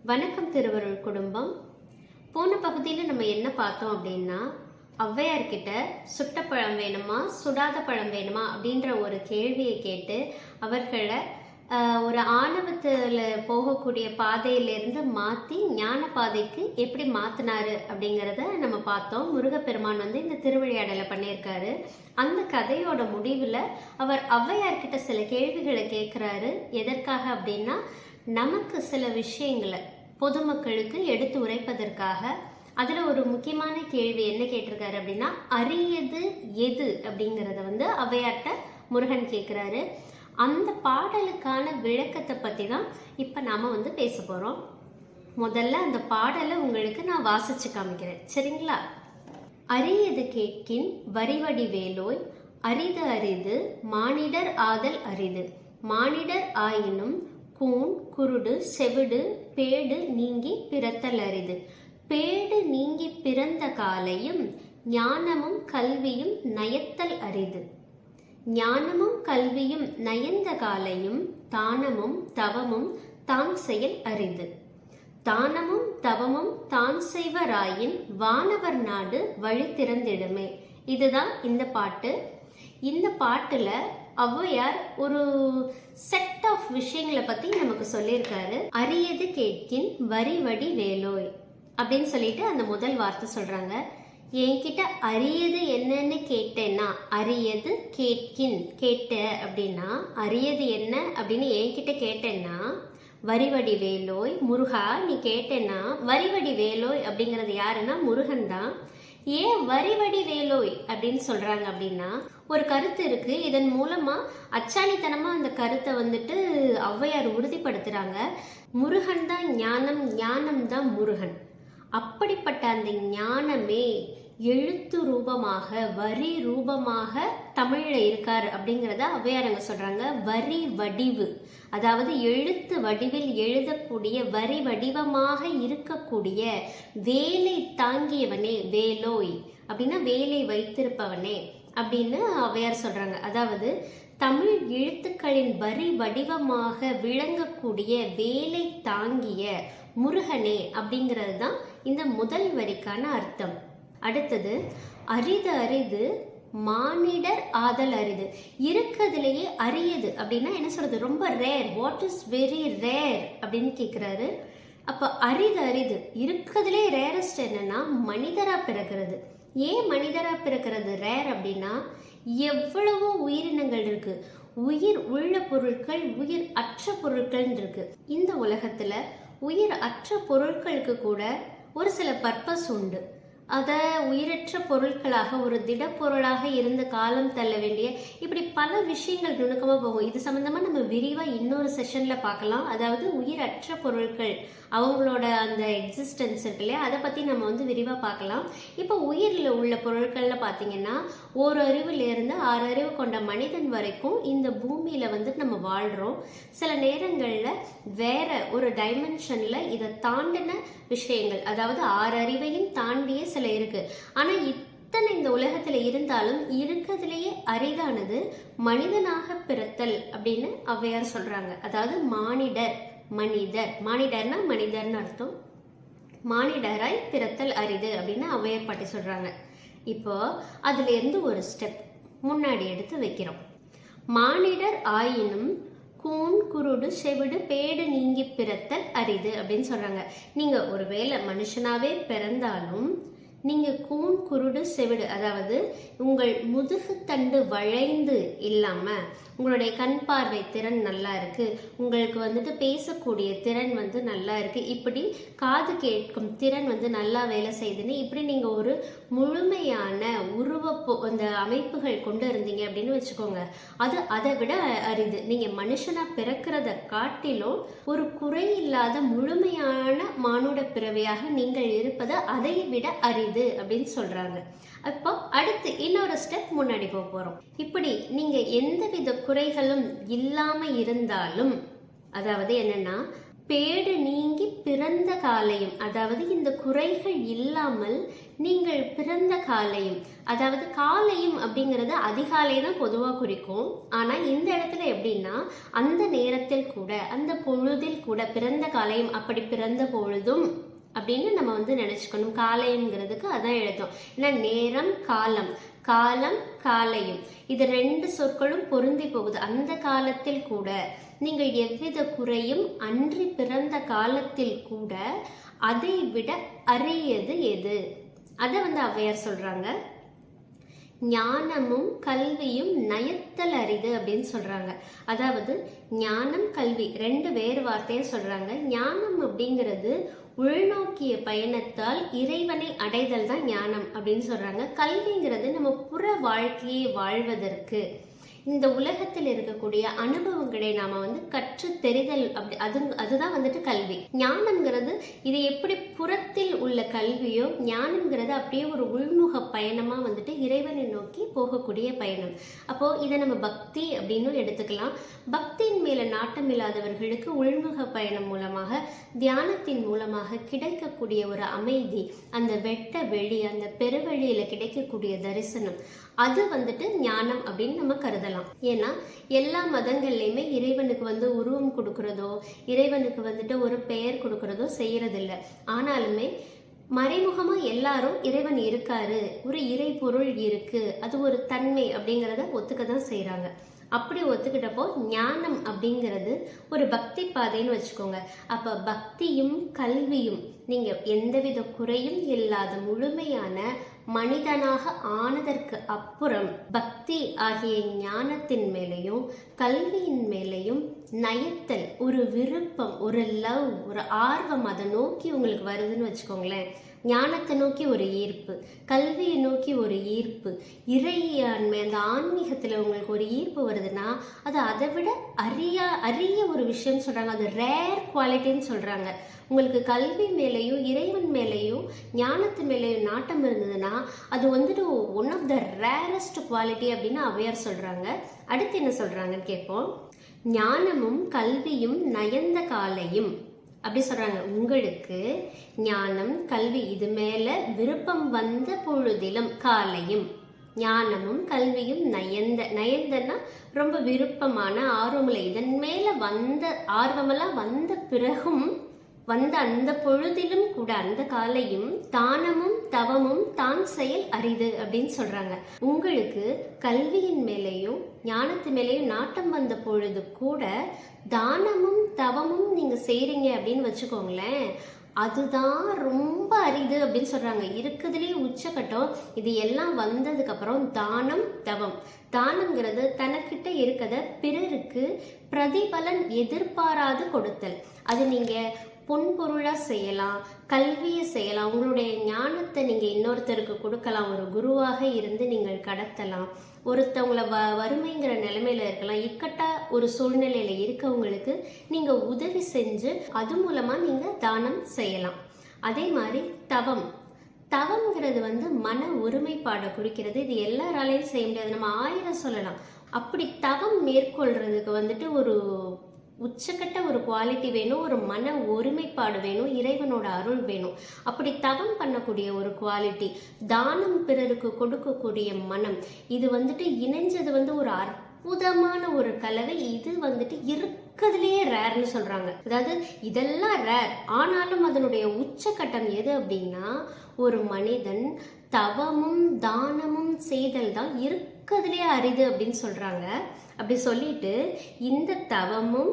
வணக்கம் திருவருள் குடும்பம். போன பகுதியில் நம்ம என்ன பார்த்தோம் அப்படின்னா, ஔவையார்கிட்ட சுட்ட பழம் வேணுமா சுடாத பழம் வேணுமா அப்படின்ற ஒரு கேள்வியை கேட்டு அவர்களை ஒரு ஆணவத்தில் போகக்கூடிய பாதையிலிருந்து மாற்றி ஞான பாதைக்கு எப்படி மாற்றினாரு அப்படிங்கிறத நம்ம பார்த்தோம். முருகப்பெருமான் இந்த திருவிளையாடலை பண்ணியிருக்காரு. அந்த கதையோட முடிவில் அவர் ஔவையார்கிட்ட சில கேள்விகளை கேட்குறாரு. எதற்காக அப்படின்னா, நமக்கு சில விஷயங்களை பொதுமக்களுக்கு எடுத்து உரைப்பதற்காக. அதில் ஒரு முக்கியமான கேள்வி என்ன கேட்டிருக்காரு அப்படின்னா, அரியது எது அப்படிங்கிறத ஔவையார்ட்ட முருகன் கேட்குறாரு. அந்த பாடலுக்கான விளக்கத்தை பற்றி தான் இப்போ நாம் பேச போகிறோம். முதல்ல அந்த பாடலை உங்களுக்கு நான் வாசிச்சு காமிக்கிறேன், சரிங்களா? அரியது கேட்கின் வரிவடி வேலோய், அரிது அரிது மானிடர் ஆதல் அரிது, மானிடர் ஆயினும் கூன் குருடு செவிடு பேடு நீங்கி பிறத்தல் அரிது, பேடு நீங்கி பிறந்த காலையும் ஞானமும் கல்வியும் நயத்தல் அரிது, ஞானமும் கல்வியும் நயந்த காலையும் தானமும் தவமும் தான் செயல் அரிது, தானமும் தவமும் தான் செய்வராயின் வானவர் நாடு வழி திறந்திடுமே. இதுதான் இந்த பாட்டு. இந்த பாட்டுல ஔவையார் ஒரு செட் ஆஃப் விஷயங்களை பத்தி நமக்கு சொல்லியிருக்காரு. அரியது கேட்கின் வரிவடி வேலோய் அப்படின்னு சொல்லிட்டு அந்த முதல் வார்த்தை சொல்றாங்க. என்கிட்ட அரியது என்னன்னு கேட்டேன்னா, அரியது கேட்கின் கேட்ட அப்படின்னா அரியது என்ன அப்படின்னு என்கிட்ட கேட்டேன்னா, வரிவடி வேலோய் முருகா நீ கேட்டேன்னா, வரிவடி வேலோய் அப்படிங்கிறது யாருன்னா முருகன் தான். ஏன் வரிவடி வேலோய் அப்படின்னு சொல்றாங்க அப்படின்னா, ஒரு கருத்து இருக்கு. இதன் மூலமா அச்சாணித்தனமா அந்த கருத்தை ஔவையார் உறுதிப்படுத்துறாங்க. முருகன் தான் ஞானம், ஞானம் தான் முருகன். அப்படிப்பட்ட அந்த ஞானமே எழுத்து ரூபமாக வரி ரூபமாக தமிழ்ல இருக்காரு அப்படிங்கிறத ஔவையார் அங்க சொல்றாங்க. வரி வடிவு, அதாவது எழுத்து வடிவில் எழுதக்கூடிய வரி வடிவமாக இருக்கக்கூடிய வேலை தாங்கியவனே வேலோய் அப்படின்னா வேலை வைத்திருப்பவனே அப்படின்னு ஔவையார் சொல்றாங்க. அதாவது தமிழ் எழுத்துக்களின் வரி வடிவமாக விளங்கக்கூடிய வேலை தாங்கிய முருகனே அப்படிங்கிறது தான் இந்த முதல் வரிக்கான அர்த்தம். அடுத்தது அரிது அரிது மானிடர் ஆதல் அரிது. இருக்கிறதுலேயே அரியது அப்படின்னா என்ன சொல்றது, ரொம்ப rare. What is very rare அப்படின்னு கேட்குறாரு. அப்போ அரிது அரிது இருக்கிறதுலே ரேரஸ்ட் என்னன்னா மனிதரா பிறக்கிறது. ஏன் மனிதரா பிறக்கிறது ரேர் அப்படின்னா, எவ்வளவோ உயிரினங்கள் இருக்கு. உயிர் உள்ள பொருட்கள் உயிர் அற்ற பொருட்கள் இருக்கு. இந்த உலகத்துல உயிர் அற்ற பொருட்களுக்கு கூட ஒரு சில பர்பஸ் உண்டு. அதை உயிரற்ற பொருட்களாக ஒரு திடப்பொருளாக இருந்து காலம் தள்ள வேண்டிய இப்படி பல விஷயங்கள் நுணுக்கமாக போகும். இது சம்பந்தமா நம்ம விரிவாக இன்னொரு செஷன்ல பார்க்கலாம். அதாவது உயிரற்ற பொருட்கள் அவங்களோட அந்த எக்ஸிஸ்டன்ஸ் இருக்கு இல்லையா, அதை பற்றி நம்ம விரிவாக பார்க்கலாம். இப்போ உயிரில் உள்ள பொருட்கள்ல பார்த்தீங்கன்னா, ஒரு அறிவுலேருந்து 6 அறிவு கொண்ட மனிதன் வரைக்கும் இந்த பூமியில் நம்ம வாழ்கிறோம். சில நேரங்களில் வேற ஒரு டைமென்ஷனில் இதை தாண்டின விஷயங்கள், அதாவது 6 அறிவையும் தாண்டிய சில இருக்கு. ஆனால் இத்தனை இந்த உலகத்தில் இருந்தாலும் இருக்கிறதுலேயே அரிதானது மனிதனாக பிறத்தல் அப்படின்னு ஔவையார் சொல்றாங்க. அதாவது மானிடர், மனிதர், மானிடர்னா மனிதர்னு அர்த்தம். மானிடராய் பிறத்தல் அரிது அப்படின்னு ஔவையார் பாட்டி சொல்றாங்க. இப்போ அதுல இருந்து ஒரு ஸ்டெப் முன்னாடி எடுத்து வைக்கிறோம். மானிடர் ஆயினும் கூன் குருடு செவிடு பேடு நீங்கி பிறத்தல் அரிது அப்படின்னு சொல்றாங்க. நீங்க ஒருவேளை மனுஷனாவே பிறந்தாலும் நீங்க கூன் குருடு செவிடு, அதாவது உங்கள் முதுகு தண்டு வளைந்து இல்லாம உங்களுடைய கண் பார்வை திறன் நல்லா இருக்கு, உங்களுக்கு பேசக்கூடிய திறன் நல்லா இருக்கு, இப்படி காது கேட்கும் திறன் நல்லா வேலை செய்யுதுன்னு இப்படி நீங்க ஒரு முழுமையான அந்த அமைப்புகள் கொண்டு இருந்தீங்க அப்படின்னு வச்சுக்கோங்க. அது அதை விட அரிது. நீங்க மனுஷனா பிறக்கிறத காட்டிலும் ஒரு குறையில்லாத முழுமையான மானுட பிறவியாக நீங்கள் இருப்பது அதை விட அரிது அப்படின்னு சொல்றாங்க. அப்போ அடுத்து இன்னொரு ஸ்டெப் முன்னாடி போக போறோம். இப்படி நீங்க எந்தவித குறைகளும் இல்லாம இருந்தாலும், அதாவது என்னன்னா பேடு நீங்கி பிறந்த காலையும், அதாவது இந்த குறைகள் இல்லாமல் நீங்கள் பிறந்த காலையும், அதாவது காலையும் அப்படிங்கிறது அதிகாலை தான் பொதுவாக குறிக்கும். ஆனால் இந்த இடத்துல எப்படின்னா அந்த நேரத்தில் கூட, அந்த பொழுதில் கூட, பிறந்த காலையும் அப்படி பிறந்த பொழுதும் அப்படின்னு நம்ம நினைச்சுக்கணும். காலைங்கிறதுக்கு அதான் எழுதும். ஏன்னா நேரம் காலம், காலம் காலையும், இது 2 சொற்களும் பொருந்தி போகுது. அந்த காலத்தில் கூட நீங்கள் எவ்வித குறையும் அன்றி பிறந்த காலத்தில் கூட அதை விட அரியது எது? அதை ஔவையார் சொல்றாங்க. ஞானமும் கல்வியும் நயத்தல் அரிது அப்படின்னு சொல்றாங்க. அதாவது ஞானம் கல்வி 2 வேறு வார்த்தையை சொல்றாங்க. ஞானம் அப்படிங்கிறது உள்நோக்கிய பயணத்தால் இறைவனை அடைதல் தான் ஞானம் அப்படின்னு சொல்றாங்க. கல்விங்கிறது நம்ம புற வாழ்க்கையை வாழ்வதற்கு, இந்த உலகத்தில் இருக்கக்கூடிய அனுபவங்களை நாம கற்று தெரிதல், அப்படி அதுதான் கல்வி. ஞானம்ங்கிறது இது எப்படி புறத்தில் உள்ள கல்வியோ, ஞானம்ங்கிறது அப்படியே ஒரு உள்முக பயணமா இறைவனை நோக்கி போகக்கூடிய பயணம். அப்போ இதை நம்ம பக்தி அப்படின்னு எடுத்துக்கலாம். பக்தியின் மேல நாட்டம் இல்லாதவர்களுக்கு உள்முக பயணம் மூலமாக, தியானத்தின் மூலமாக கிடைக்கக்கூடிய ஒரு அமைதி, அந்த வெட்ட வெளி, அந்த பெருவெளியில கிடைக்கக்கூடிய தரிசனம், அது ஞானம் அப்படின்னு நம்ம கருதலாம். ஏன்னா எல்லா மதங்கள்லையுமே இறைவனுக்கு உருவம் கொடுக்கறதோ, இறைவனுக்கு ஒரு பெயர் கொடுக்கறதோ செய்யறதில்லை. ஆனாலுமே மறைமுகமா எல்லாரும் இறைவன் இருக்காரு, ஒரு இறை பொருள் இருக்கு, அது ஒரு தன்மை அப்படிங்கிறத ஒத்துக்கதான் செய்யறாங்க. அப்படி ஒத்துக்கிட்டப்போ ஞானம் அப்படிங்கிறது ஒரு பக்தி பாதைன்னு வச்சுக்கோங்க. அப்ப பக்தியும் கல்வியும் நீங்க எந்தவித குறையும் இல்லாத முழுமையான மனிதனாக ஆனதற்கு அப்புறம் பக்தி ஆகிய ஞானத்தின் மேலையும் கல்வியின் மேலையும் நயத்தல், ஒரு விருப்பம், ஒரு லவ், ஒரு ஆர்வம் அதை நோக்கி உங்களுக்கு வருதுன்னு வச்சுக்கோங்களேன். ஞானத்தை நோக்கி ஒரு ஈர்ப்பு, கல்வியை நோக்கி ஒரு ஈர்ப்பு, இறையாண்மை, அந்த ஆன்மீகத்துல உங்களுக்கு ஒரு ஈர்ப்பு வருதுன்னா அது அதை விட அரிய ஒரு விஷயம் சொல்றாங்க. அது ரேர் குவாலிட்டின்னு சொல்றாங்க. உங்களுக்கு கல்வி மேலேயும் இறைவன் மேலேயும் ஞானத்து மேலேயும் நாட்டம் இருந்ததுன்னா அது one of the rarest quality அப்படின்னு ஔவையார் சொல்றாங்க. அடுத்து என்ன சொல்றாங்கன்னு கேட்போம். ஞானமும் கல்வியும் நயந்த காலையும் அப்படி சொல்றாங்க. உங்களுக்கு ஞானம் கல்வி இது மேல விருப்பம் வந்த பொழுதிலும் காலையும், ஞானமும் கல்வியும் நயந்தன்னா ரொம்ப விருப்பமான ஆர்வமில்லை, இதன் மேல வந்த ஆர்வமெல்லாம் வந்த பிறகும் வந்த அந்த பொழுதிலும் கூட, அந்த காலையும் தானமும் தவமும் தான் செயல் அரிது அப்படின்னு சொல்றாங்க. உங்களுக்கு கல்வியின் மேலேயும் ஞானத்து மேலேயும் நாட்டம் வந்த பொழுது கூட தானமும் தவமும் நீங்க செய்றீங்க அப்படின்னு வச்சுக்கோங்களேன், அதுதான் ரொம்ப அரிது அப்படின்னு சொல்றாங்க. இருக்குதுலயே உச்சக்கட்டம். இது எல்லாம் வந்ததுக்கு அப்புறம் தானம் தவம். தானம்ங்கிறது தனக்கிட்ட இருக்கத பிறருக்கு பிரதிபலன் எதிர்பாராது கொடுத்தல். அது நீங்க பொன்பொருளா செய்யலாம், கல்வியை செய்யலாம், உங்களுடைய ஞானத்தை நீங்க இன்னொருத்தருக்கு கொடுக்கலாம், ஒரு குருவாக இருந்து நீங்கள் கடத்தலாம், ஒருத்தவங்களை வறுமைங்கிற நிலைமையில இருக்கலாம், இக்கட்டா ஒரு சூழ்நிலையில இருக்கவங்களுக்கு நீங்க உதவி செஞ்சு அது மூலமா நீங்க தானம் செய்யலாம். அதே மாதிரி தவம், தவம்ங்கிறது மன ஒருமைப்பாடை குறிக்கிறது. இது எல்லாராலையும் செய்ய முடியாது, நம்ம 1000 சொல்லலாம். அப்படி தவம் மேற்கொள்றதுக்கு ஒரு உச்சக்கட்ட ஒரு குவாலிட்டி வேணும், ஒரு மன ஒருமைப்பாடு வேணும், இறைவனோட அருள் வேணும். அப்படி தவம் பண்ணக்கூடிய ஒரு குவாலிட்டி, தானம் பிறருக்கு கொடுக்கக்கூடிய மனம், இது இணைஞ்சது ஒரு அற்புதமான ஒரு கலவை. இது இருக்கிறதுலயே ரேர்னு சொல்றாங்க. அதாவது இதெல்லாம் ரேர், ஆனாலும் அதனுடைய உச்சக்கட்டம் எது அப்படின்னா ஒரு மனிதன் தவமும் தானமும் செய்தல் தான் இருக்கிறதுலயே அரிது அப்படின்னு சொல்றாங்க. அப்படி சொல்லிட்டு இந்த தவமும்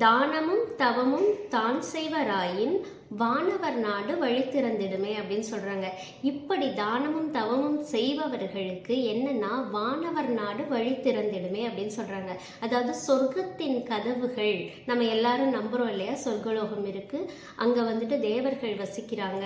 தானமும் தவமும் தான் செய்வராயின் வானவர் நாடு வழி திறந்திடுமே அப்படின்னு சொல்றாங்க. இப்படி தானமும் தவமும் செய்பவர்களுக்கு என்னன்னா வானவர் நாடு வழி திறந்திடுமே அப்படின்னு சொல்றாங்க. அதாவது சொர்க்கத்தின் கதவுகள், நம்ம எல்லாரும் நம்புறோம் இல்லையா, சொர்க்கலோகம் இருக்கு, அங்க தேவர்கள் வசிக்கிறாங்க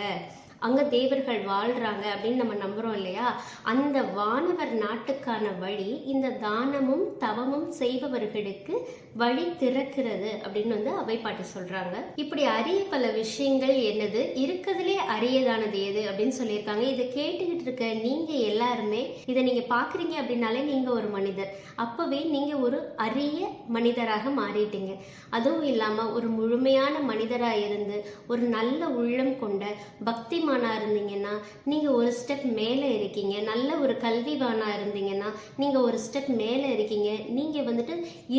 அங்க தேவர்கள் வாழ்றாங்க அப்படின்னு நம்ம நம்புறோம் இல்லையா? அந்த வானவர் நாட்டுக்கான வழி இந்த தானமும் தவமும் செய்பவர்களுக்கு வழி திறக்கிறது அப்படின்னு அவை பாட்டி சொல்றாங்க. இப்படி அரிய பல விஷயங்கள் என்னது இருக்கிறதுலே அரியதானது எது அப்படின்னு சொல்லியிருக்காங்க. இதை கேட்டுக்கிட்டு இருக்க நீங்க எல்லாருமே இதை நீங்க பாக்குறீங்க அப்படின்னாலே நீங்க ஒரு மனிதர். அப்பவே நீங்க ஒரு அரிய மனிதராக மாறிட்டீங்க. அதுவும் இல்லாம ஒரு முழுமையான மனிதரா இருந்து ஒரு நல்ல உள்ளம் கொண்ட பக்திமானா இருந்தீங்கன்னா நீங்க ஒரு ஸ்டெப் மேல இருக்கீங்க. நல்ல ஒரு கல்விவானா இருந்தீங்கன்னா நீங்க ஒரு ஸ்டெப் மேல இருக்கீங்க. நீங்க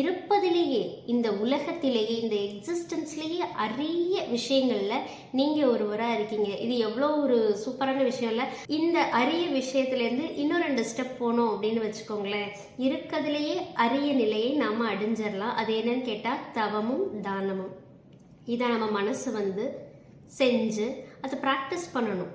இருப்பதிலேயே இந்த உலகத்திலேயே இந்த எக்ஸிஸ்டன்ஸ்லேயே அரிய விஷயங்கள்ல நீங்க ஒருவரா இருக்கீங்க. இது எவ்வளோ ஒரு சூப்பரான விஷயம் இல்ல? இந்த அரிய விஷயத்துல இருந்து இன்னும் 2 ஸ்டெப் போனோம் அப்படின்னு வச்சுக்கோங்களேன், இருக்கிறதுலேயே அரிய நிலையை நாம அடைஞ்சிடலாம். அது என்னன்னு கேட்டா தவமும் தானமும். இதை நம்ம மனசு செஞ்சு அதை ப்ராக்டிஸ் பண்ணணும்.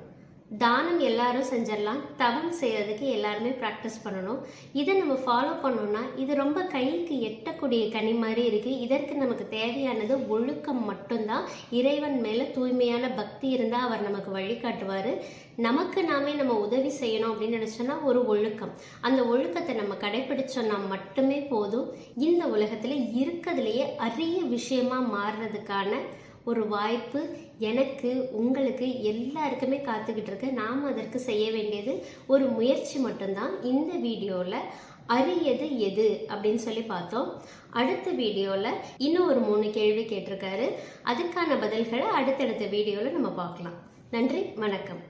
தானம் எல்லாரும் செஞ்சிடலாம், தவம் செய்யறதுக்கு எல்லாருமே ப்ராக்டிஸ் பண்ணணும். இதை நம்ம ஃபாலோ பண்ணோம்னா இது ரொம்ப கைக்கு எட்டக்கூடிய கனி மாதிரி இருக்கு. இதற்கு நமக்கு தேவையானது ஒழுக்கம் மட்டும்தான். இறைவன் மேல தூய்மையான பக்தி இருந்தால் அவர் நமக்கு வழிகாட்டுவார். நமக்கு நாமே நம்ம உதவி செய்யணும் அப்படின்னு நினைச்சோன்னா ஒரு ஒழுக்கம், அந்த ஒழுக்கத்தை நம்ம கடைபிடிச்சோம்னா மட்டுமே போதும். இந்த உலகத்துல இருக்கிறதுலையே அரிய விஷயமா மாறுறதுக்கான ஒரு வாய்ப்பு எனக்கு உங்களுக்கு எல்லாருக்குமே காத்துக்கிட்டு இருக்கு. நாம் அதற்கு செய்ய வேண்டியது ஒரு முயற்சி மட்டும்தான். இந்த வீடியோவில் அரியது எது அப்படின்னு சொல்லி பார்த்தோம். அடுத்த வீடியோவில் இன்னும் ஒரு 3 கேள்வி கேட்டிருக்காரு. அதுக்கான பதில்களை அடுத்தடுத்த வீடியோவில் நம்ம பார்க்கலாம். நன்றி, வணக்கம்.